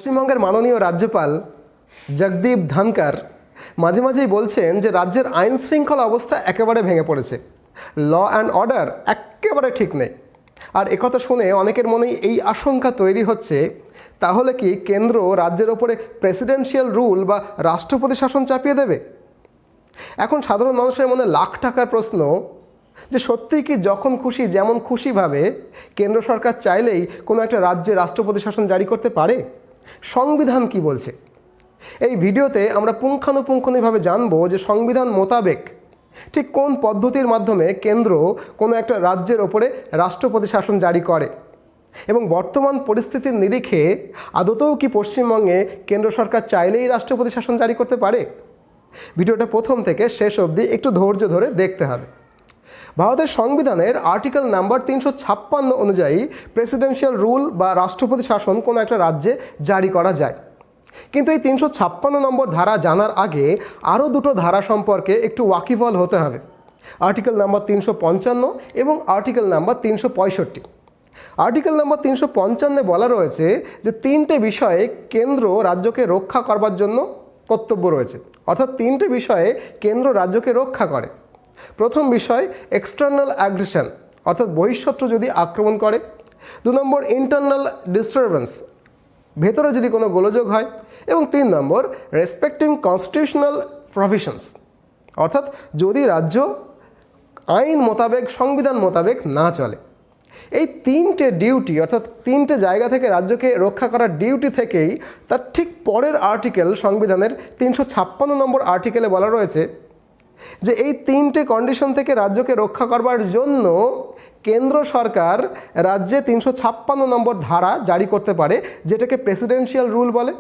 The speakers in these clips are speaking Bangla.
পশ্চিমবঙ্গের মাননীয় রাজ্যপাল জগদীপ ধনকর মাঝে মাঝেই বলছেন যে রাজ্যের আইন শৃঙ্খলা অবস্থা একেবারে ভেঙে পড়েছে, ল অ্যান্ড অর্ডার একেবারে ঠিক নেই। আর একথা শুনে অনেকের মনেই এই আশঙ্কা তৈরি হচ্ছে, তাহলে কি কেন্দ্র রাজ্যের ওপরে প্রেসিডেন্সিয়াল রুল বা রাষ্ট্রপতি শাসন চাপিয়ে দেবে? এখন সাধারণ মানুষের মনে লাখ টাকার প্রশ্ন যে সত্যিই কি যখন খুশি যেমন খুশিভাবে কেন্দ্র সরকার চাইলেই কোনো একটা রাজ্যে রাষ্ট্রপতি শাসন জারি করতে পারে? সংবিধান কি বলছে? এই ভিডিওতে আমরা পুঙ্খানুপুঙ্খভাবে জানবো যে সংবিধান মোতাবেক ঠিক কোন পদ্ধতির মাধ্যমে কেন্দ্র কোনো একটা রাজ্যের ওপরে রাষ্ট্রপতি শাসন জারি করে এবং বর্তমান পরিস্থিতির নিরিখে আদতেও কি পশ্চিমবঙ্গে কেন্দ্র সরকার চাইলেই রাষ্ট্রপতি শাসন জারি করতে পারে? ভিডিওটা প্রথম থেকে শেষ অবধি একটু ধৈর্য ধরে দেখতে হবে। ভারতের সংবিধানের আর্টিকেল নাম্বার 356 অনুযায়ী প্রেসিডেন্সিয়াল রুল বা রাষ্ট্রপতি শাসন কোনো একটা রাজ্যে জারি করা যায়। কিন্তু এই 356 নম্বর ধারা জানার আগে আরও দুটো ধারা সম্পর্কে একটু ওয়াকিবহাল হতে হবে, আর্টিকেল নাম্বার 355 এবং আর্টিকেল নাম্বার 365। আর্টিকেল নাম্বার 355 বলা রয়েছে যে তিনটে বিষয়ে কেন্দ্র রাজ্যকে রক্ষা করবার জন্য কর্তব্য রয়েছে, অর্থাৎ তিনটে বিষয়ে কেন্দ্র রাজ্যকে রক্ষা করে। প্রথম বিষয় এক্সটার্নাল অ্যাগ্রেশন, অর্থাৎ বহিঃশত্রু যদি আক্রমণ করে। 2 নম্বর ইন্টারনাল ডিস্টারবেন্স, ভেতরে যদি কোনো গোলযোগ হয়। এবং 3 নম্বর রেসপেক্টিং কনস্টিটিউশনাল প্রভিশনস, অর্থাৎ যদি রাজ্য আইন মোতাবেক সংবিধান মোতাবেক না চলে। এই তিনটে ডিউটি, অর্থাৎ তিনটে জায়গা থেকে রাজ্যকে রক্ষা করার ডিউটি থেকেই তার ঠিক পরের আর্টিকেল সংবিধানের 356 নম্বর আর্টিকেলে বলা রয়েছে যে এই তিনটে কন্ডিশন থেকে রাজ্যকে রক্ষা করবার জন্য কেন্দ্র সরকার রাজ্যে 356 নম্বর ধারা জারি করতে পারে, যেটাকে প্রেসিডেন্সিয়াল রুল বলে,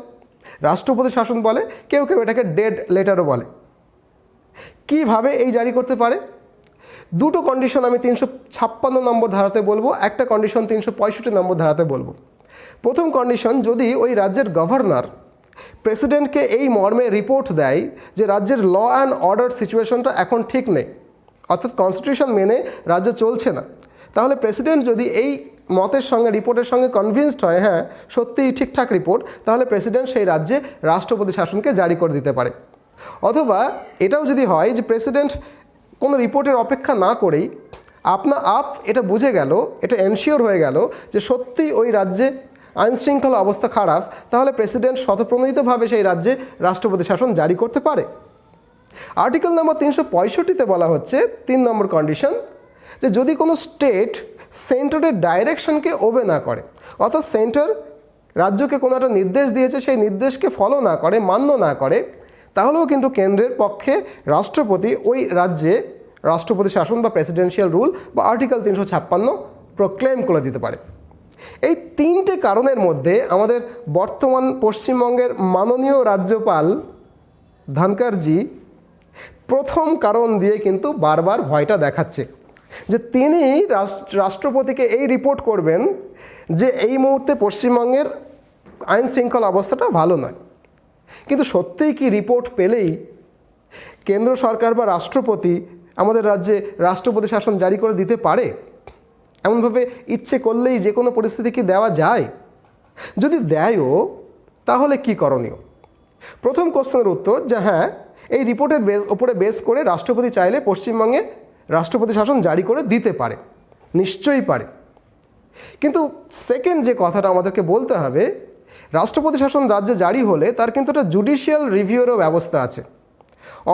রাষ্ট্রপতি শাসন বলে, কেউ কেউ এটাকে ডেড লেটারও বলে। কিভাবে এই জারি করতে পারে? দুটো কন্ডিশন আমি 356 নম্বর ধারাতে বলবো, একটা কন্ডিশন 365 নম্বর ধারাতে বলবো। প্রথম কন্ডিশন, যদি ওই রাজ্যের গভর্নর প্রেসিডেন্টকে এই মর্মে রিপোর্ট দেয় যে রাজ্যের ল অ্যান্ড অর্ডার সিচুয়েশনটা এখন ঠিক নেই, অর্থাৎ কনস্টিটিউশন মেনে রাজ্য চলছে না, তাহলে প্রেসিডেন্ট যদি এই মতের সঙ্গে রিপোর্টের সঙ্গে কনভিন্সড হয় হ্যাঁ সত্যিই ঠিকঠাক রিপোর্ট, তাহলে প্রেসিডেন্ট সেই রাজ্যে রাষ্ট্রপতি শাসনকে জারি করে দিতে পারে। অথবা এটাও যদি হয় যে প্রেসিডেন্ট কোনো রিপোর্টের অপেক্ষা না করেই আপনা আপ এটা বুঝে গেল, এটা এনশিওর হয়ে গেল যে সত্যিই ওই রাজ্যে আইনশৃঙ্খলা অবস্থা খারাপ, তাহলে প্রেসিডেন্ট স্বতঃপ্রণোদিতভাবে সেই রাজ্যে রাষ্ট্রপতি শাসন জারি করতে পারে। আর্টিকেল নাম্বার 365-তে বলা হচ্ছে 3 নম্বর কন্ডিশন, যে যদি কোনো স্টেট সেন্টারের ডাইরেকশনকে ওবে না করে, অর্থাৎ সেন্টার রাজ্যকে কোনো একটা নির্দেশ দিয়েছে সেই নির্দেশকে ফলো না করে, মান্য না করে, তাহলেও কিন্তু কেন্দ্রের পক্ষে রাষ্ট্রপতি ওই রাজ্যে রাষ্ট্রপতি শাসন বা প্রেসিডেন্সিয়াল রুল বা আর্টিকেল 356 প্রক্লেম করে দিতে পারে। এই তিনটে কারণের মধ্যে আমাদের বর্তমান পশ্চিমবঙ্গের মাননীয় রাজ্যপাল ধনকরজি প্রথম কারণ দিয়ে কিন্তু বারবার ভয়টা দেখাচ্ছে যে তিনি রাষ্ট্রপতিকে এই রিপোর্ট করবেন যে এই মুহূর্তে পশ্চিমবঙ্গের আইন শৃঙ্খলা অবস্থাটা ভালো নয়। কিন্তু সত্যিই কি রিপোর্ট পেলেই কেন্দ্র সরকার বা রাষ্ট্রপতি আমাদের রাজ্যে রাষ্ট্রপতি শাসন জারি করে দিতে পারে? এমনভাবে ইচ্ছে করলেই যে কোনো পরিস্থিতি কি দেওয়া যায়? যদি দেয়ও তাহলে কি করণীয়? প্রথম কোশ্চেনের উত্তর যে হ্যাঁ, এই রিপোর্টের ওপরে বেস করে রাষ্ট্রপতি চাইলে পশ্চিমবঙ্গে রাষ্ট্রপতি শাসন জারি করে দিতে পারে, নিশ্চয়ই পারে। কিন্তু সেকেন্ড যে কথাটা আমাদেরকে বলতে হবে, রাষ্ট্রপতি শাসন রাজ্যে জারি হলে তার কিন্তু একটা জুডিশিয়াল রিভিউরও ব্যবস্থা আছে,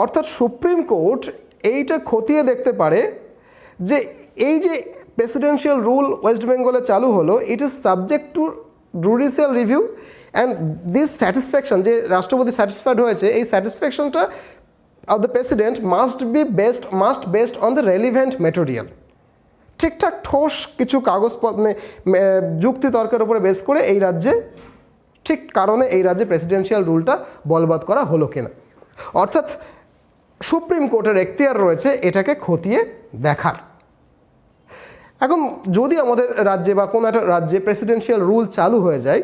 অর্থাৎ সুপ্রিম কোর্ট এইটা খতিয়ে দেখতে পারে যে এই যে প্রেসিডেন্সিয়াল রুল ওয়েস্ট বেঙ্গলে চালু হলো, it is subject to judicial review and this satisfaction, যে রাষ্ট্রপতি স্যাটিসফাইড হয়েছে, এই স্যাটিসফ্যাকশনটা of the president must based on the relevant material. ঠিকঠাক ঠোস কিছু কাগজপত্র যুক্তি তর্কের উপরে বেস করে এই রাজ্যে ঠিক কারণে এই রাজ্যে প্রেসিডেন্সিয়াল রুলটা বলবৎ করা হলো কিনা, অর্থাৎ সুপ্রিম কোর্টের এখতিয়ার রয়েছে এটাকে খতিয়ে দেখার। এখন যদি আমাদের রাজ্যে বা কোনো একটা রাজ্যে প্রেসিডেন্সিয়াল রুল চালু হয়ে যায়,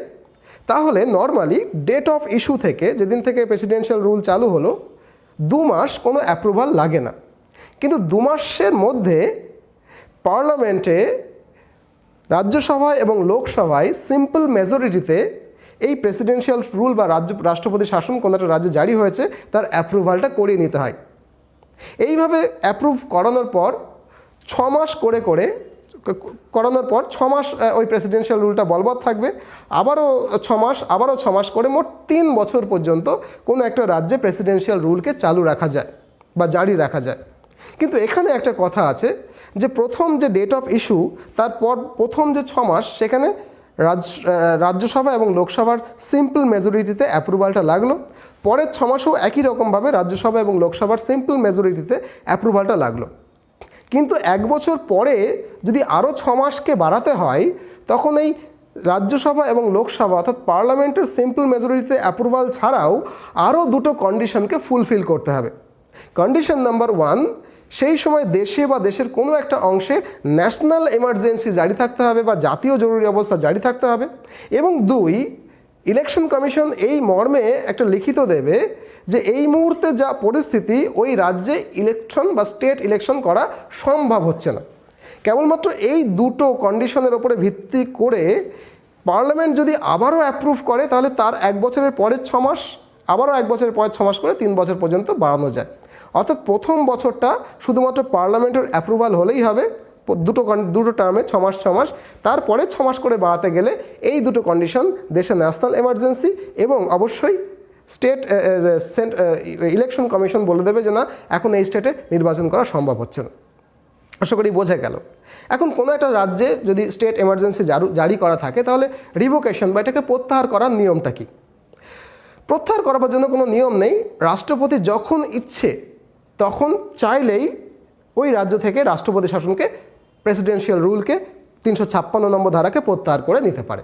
তাহলে নর্মালি ডেট অফ ইস্যু থেকে, যেদিন থেকে প্রেসিডেন্সিয়াল রুল চালু হলো, 2 মাস কোনো অ্যাপ্রুভাল লাগে না। কিন্তু 2 মাসের মধ্যে পার্লামেন্টে, রাজ্যসভায় এবং লোকসভায় সিম্পল মেজরিটিতে এই প্রেসিডেন্সিয়াল রুল বা রাষ্ট্রপতি শাসন কোনো একটা রাজ্যে জারি হয়েছে তার অ্যাপ্রুভালটা করিয়ে নিতে হয়। এইভাবে অ্যাপ্রুভ করানোর পর 6 মাস করানোর পর 6 মাস ওই প্রেসিডেন্সিয়াল রুলটা বলবৎ থাকবে, আবারও 6 মাস করে মোট 3 বছর পর্যন্ত কোনো একটা রাজ্যে প্রেসিডেন্সিয়াল রুলকে চালু রাখা যায় বা জারি রাখা যায়। কিন্তু এখানে একটা কথা আছে যে প্রথম যে ডেট অফ ইস্যু তারপর প্রথম যে 6 মাস সেখানে রাজ্যসভা এবং লোকসভার সিম্পল মেজরিটিতে অ্যাপ্রুভালটা লাগলো, পরের 6 মাসেও একই রকমভাবে রাজ্যসভা এবং লোকসভার সিম্পল মেজরিটিতে অ্যাপ্রুভালটা লাগলো। কিন্তু 1 বছর পরে যদি আরও 6 মাসকে বাড়াতে হয় তখন এই রাজ্যসভা এবং লোকসভা অর্থাৎ পার্লামেন্টের সিম্পল মেজরিটিতে অ্যাপ্রুভাল ছাড়াও আরও 2টো কন্ডিশনকে ফুলফিল করতে হবে। কন্ডিশন নাম্বার 1, সেই সময় দেশে বা দেশের কোনো একটা অংশে ন্যাশনাল এমার্জেন্সি জারি থাকতে হবে বা জাতীয় জরুরি অবস্থা জারি থাকতে হবে। এবং 2, ইলেকশন কমিশন এই মর্মে একটা লিখিত দেবে যে এই মুহূর্তে যা পরিস্থিতি ওই রাজ্যে ইলেকশন বা স্টেট ইলেকশন করা সম্ভব হচ্ছে না। কেবলমাত্র এই 2টো কন্ডিশনের ওপরে ভিত্তি করে পার্লামেন্ট যদি আবারও অ্যাপ্রুভ করে তাহলে তার 1 বছরের পরের 6 মাস আবারও 1 বছরের পরের 6 মাস করে 3 বছর পর্যন্ত বাড়ানো যায়। অর্থাৎ প্রথম বছরটা শুধুমাত্র পার্লামেন্টের অ্যাপ্রুভাল হলেই হবে, দুটো টার্মে 6 মাস, তারপরে 6 মাস করে বাড়াতে গেলে এই 2টো কন্ডিশন দেশে ন্যাশনাল এমার্জেন্সি এবং অবশ্যই স্টেট ইলেকশন কমিশন বলে দেবে যে না এখন এই স্টেটে নির্বাচন করা সম্ভব হচ্ছে না। আশা করি বোঝা গেল। এখন কোনো একটা রাজ্যে যদি স্টেট এমার্জেন্সি জারি করা থাকে তাহলে রিভোকেশন বা এটাকে প্রত্যাহার করার নিয়মটা কী? প্রত্যাহার করার জন্য কোনো নিয়ম নেই। রাষ্ট্রপতি যখন ইচ্ছে তখন চাইলেই ওই রাজ্য থেকে রাষ্ট্রপতি শাসনকে প্রেসিডেন্সিয়াল রুলকে 356 নম্বর ধারাকে প্রত্যাহার করে নিতে পারে।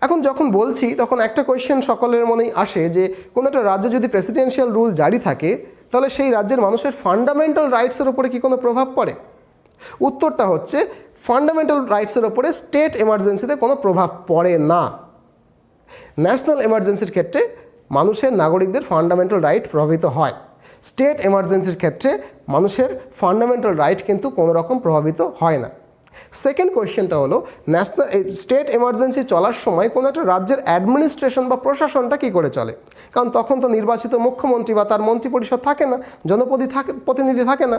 এখন যখন বলছি তখন একটা কোয়েশ্চেন সকলের মনেই আসে যে কোনো একটা রাজ্যে যদি প্রেসিডেন্সিয়াল রুল জারি থাকে তাহলে সেই রাজ্যের মানুষের ফান্ডামেন্টাল রাইটসের ওপরে কি কোনো প্রভাব পড়ে? উত্তরটা হচ্ছে ফান্ডামেন্টাল রাইটসের ওপরে স্টেট এমার্জেন্সিতে কোনো প্রভাব পড়ে না। ন্যাশনাল এমার্জেন্সির ক্ষেত্রে মানুষের নাগরিকদের ফান্ডামেন্টাল রাইট প্রভাবিত হয়, স্টেট এমার্জেন্সির ক্ষেত্রে মানুষের ফান্ডামেন্টাল রাইট কিন্তু কোনো রকম প্রভাবিত হয় না। সেকেন্ড কোয়েশ্চেনটা হলো স্টেট এমার্জেন্সি চলার সময় কোনো একটা রাজ্যের অ্যাডমিনিস্ট্রেশন বা প্রশাসনটা কী করে চলে? কারণ তখন তো নির্বাচিত মুখ্যমন্ত্রী বা তার মন্ত্রিপরিষদ থাকে না, প্রতিনিধি থাকে না।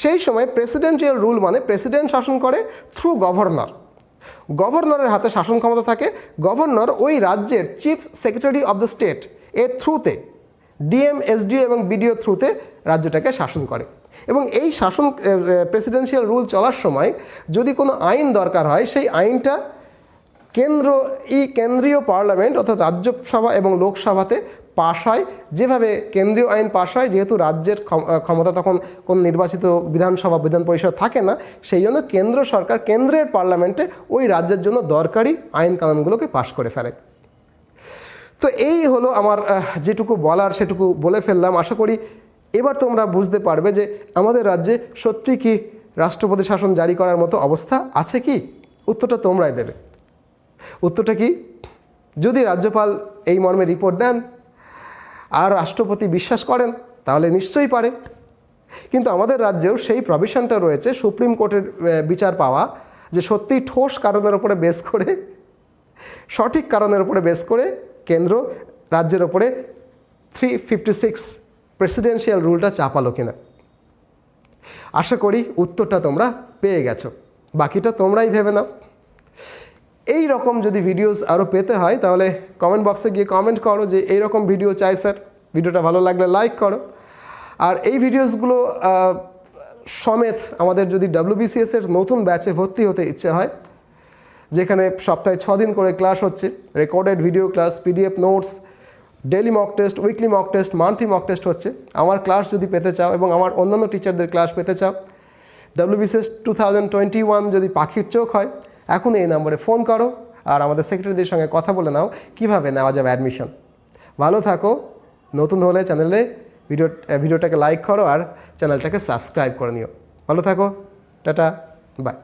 সেই সময় প্রেসিডেন্সিয়াল রুল মানে প্রেসিডেন্ট শাসন করে থ্রু গভর্নরের হাতে শাসন ক্ষমতা থাকে। গভর্নর ওই রাজ্যের chief secretary of the state এর থ্রুতে ডিএম, এসডিও এবং বিডিও থ্রুতে রাজ্যটাকে শাসন করে। এবং এই শাসন প্রেসিডেন্সিয়াল রুল চলার সময় যদি কোনো আইন দরকার হয় সেই আইনটা কেন্দ্রীয় পার্লামেন্ট অর্থাৎ রাজ্যসভা এবং লোকসভাতে পাশ হয়। যেভাবে কেন্দ্রীয় আইন পাশ হয়, যেহেতু রাজ্যের ক্ষমতা তখন কোনো নির্বাচিত বিধানসভা বিধান পরিষদ থাকে না, সেই জন্য কেন্দ্র সরকার কেন্দ্রের পার্লামেন্টে ওই রাজ্যের জন্য দরকারি আইন কানুনগুলোকে পাশ করে ফেলে। তো এই হলো আমার যেটুকু বলার সেটুকু বলে ফেললাম। আশা করি এবার তোমরা বুঝতে পারবে যে আমাদের রাজ্যে সত্যি কি রাষ্ট্রপতি শাসন জারি করার মতো অবস্থা আছে কি? উত্তরটা তোমরাই দেবে। উত্তরটা কি? যদি রাজ্যপাল এই মর্মে রিপোর্ট দেন আর রাষ্ট্রপতি বিশ্বাস করেন তাহলে নিশ্চয়ই পারে। কিন্তু আমাদের রাজ্যেও সেই প্রভিশনটা রয়েছে সুপ্রিম কোর্টের বিচার পাওয়া যে সত্যিই ঠোস কারণের উপরে বেস করে, সঠিক কারণের উপরে বেস করে কেন্দ্র রাজ্যের ওপরে 356 প্রেসিডেন্সিয়াল রুলটা চাপালো কিনা। আশা করি উত্তরটা তোমরা পেয়ে গেছো, বাকিটা তোমরাই ভেবে নাও। এই রকম যদি ভিডিওস আরও পেতে হয় তাহলে কমেন্ট বক্সে গিয়ে কমেন্ট করো যে এই রকম ভিডিও চাই স্যার। ভিডিওটা ভালো লাগলে লাইক করো। আর এই ভিডিওসগুলো সমেত আমাদের যদি WBCS এর নতুন ব্যাচে ভর্তি হতে ইচ্ছে হয়, যেখানে সপ্তাহে 6 দিন করে ক্লাস হচ্ছে, recorded video class, PDF notes, daily mock test, weekly mock test, monthly mock test হচ্ছে। আমার ক্লাস যদি পেতে চাও এবং আমার অন্যান্য টিচারদের ক্লাস পেতে চাও, WBCS 2021 যদি পাখির চোখ হয়, এখন এই নম্বরে ফোন করো আর আমাদের সেক্রেটারিদের সঙ্গে কথা বলে নাও কীভাবে নেওয়া যাবে অ্যাডমিশন। ভালো থাকো। নতুন হলে চ্যানেলে ভিডিওটাকে লাইক করো আর চ্যানেলটাকে সাবস্ক্রাইব করে নিও। ভালো থাকো। Tata, by.